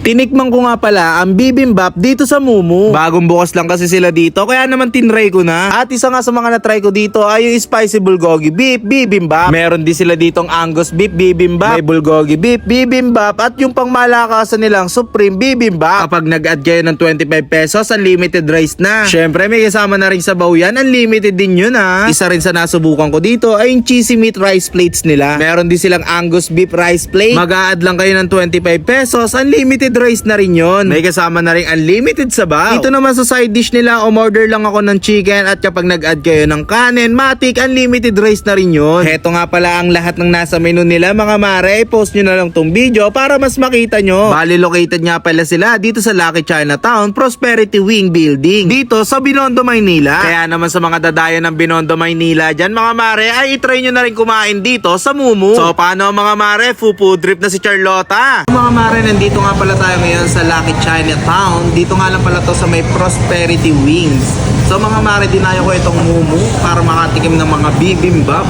Tinikman ko nga pala ang bibimbap dito sa Mumu. Bagong bukas lang kasi sila dito, kaya naman tinry ko na. At isa nga sa mga natry ko dito ay yung spicy bulgogi beef bibimbap. Meron din sila ditong Angus beef bibimbap, may bulgogi beef bibimbap, at yung pangmalakasan nilang supreme bibimbap. Kapag nag-add kayo ng 25 pesos, unlimited rice na. Syempre may kasama na rin sabaw yan, unlimited din yun ha. Isa rin sa nasubukan ko dito ay yung cheesy meat rice plates nila. Meron din silang Angus beef rice plate. Mag-a-add lang kayo ng 25 pesos, unlimited rice na rin yun. May kasama na rin unlimited sabaw. Dito naman sa side dish nila, umorder lang ako ng chicken, at kapag nag-add kayo ng kanin, matik, unlimited rice na rin yun. Heto nga pala ang lahat ng nasa menu nila mga mare. Post nyo na lang tong video para mas makita nyo. Bali located nga pala sila dito sa Lucky Chinatown Prosperity Wing Building, dito sa Binondo, Maynila. Kaya naman sa mga dadayo ng Binondo, Maynila dyan mga mare, ay itry nyo na rin kumain dito sa Mumu. So paano mga mare, fufu drip na si Charlotta. Mga mare, nandito nga pala tayo ngayon sa Lucky Chinatown. Dito nga lang pala to sa may Prosperity Wings. So mga mare, dinayo ko itong Mumu para makatikim ng mga bibimbap.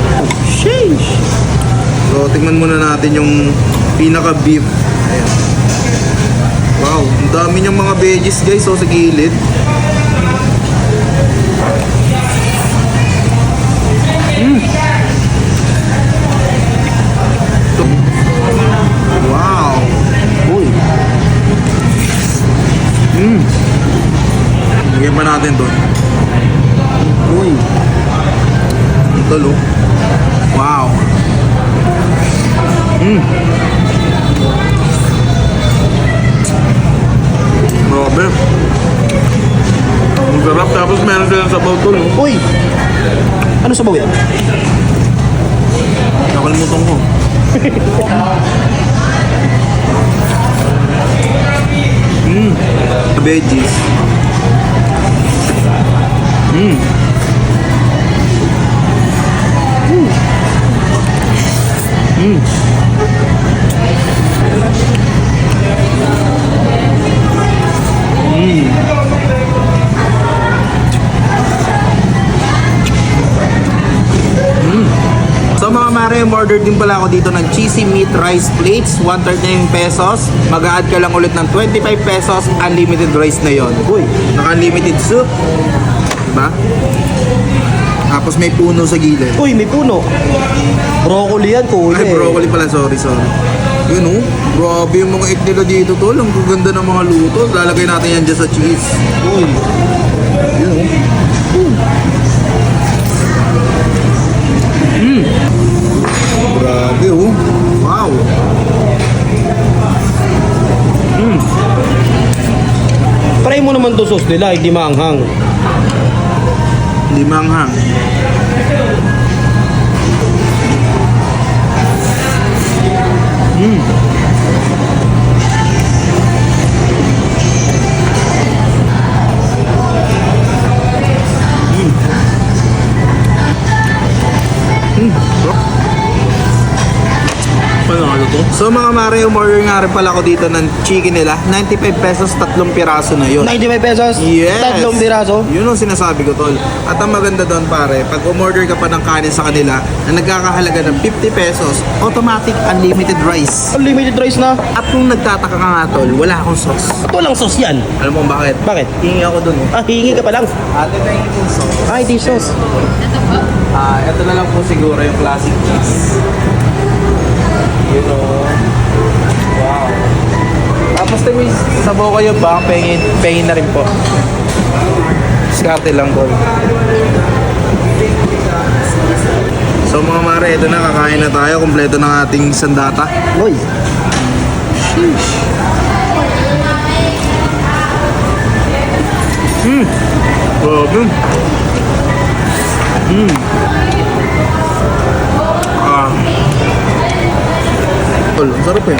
Sheesh! So tingnan muna natin yung pinaka beef. Ayan. Wow, ang dami niyang mga veggies guys, so sa gilid. Wow. Uy. Lagyan pa natin to. Uy. Ito lo. Wow. Grabe. Ang sarap, tapos meron silang sabaw to lo. Uy! Ano sabaw yan? Nakalimutan ko. Veggies. So mga mare, order din pala ako dito ng cheesy meat rice plates, 139 pesos. Mag-a-add ka lang ulit ng 25 pesos, unlimited rice na yon. Uy, naka-unlimited soup. Diba? Tapos may puno sa gilid. Uy, may puno. Broccoli yan, kuya. Ay, broccoli pala, sorry. Yun oh, grabe yung mga egg nila dito tol. Ang gaganda ng mga luto. Lalagay natin yan dyan sa cheese. Uy. Yun oh. Grabe oh. Wow. Try mo naman to sauce nila, hindi maanghang. Hindi manghang. So mga mare, umorder nga rin pala ako dito ng chicken nila. 95 pesos, 3 piraso na yun. 95 pesos? Yes. 3 piraso? Yun ang sinasabi ko tol. At ang maganda doon pare, pag umorder ka pa ng kanin sa kanila na nagkakahalaga ng 50 pesos, automatic unlimited rice. Unlimited rice na? At kung nagtataka ka nga tol, wala akong sauce. Ito lang sauce yan. Alam mo bakit? Bakit? Hingi ako dun eh. Ah, hihingi ka pa lang. Ate, may hingin sauce. Ay, di sauce. Ito na lang po siguro yung classic cheese. You know. Wow. Tapos may sabaw kayo ba? Pengin na rin po. Diskarte lang po. So mga mare, ito na, kakain na tayo. Kompleto ng ating sandata. Uy. Sheesh. Grabe. Ang sarap eh.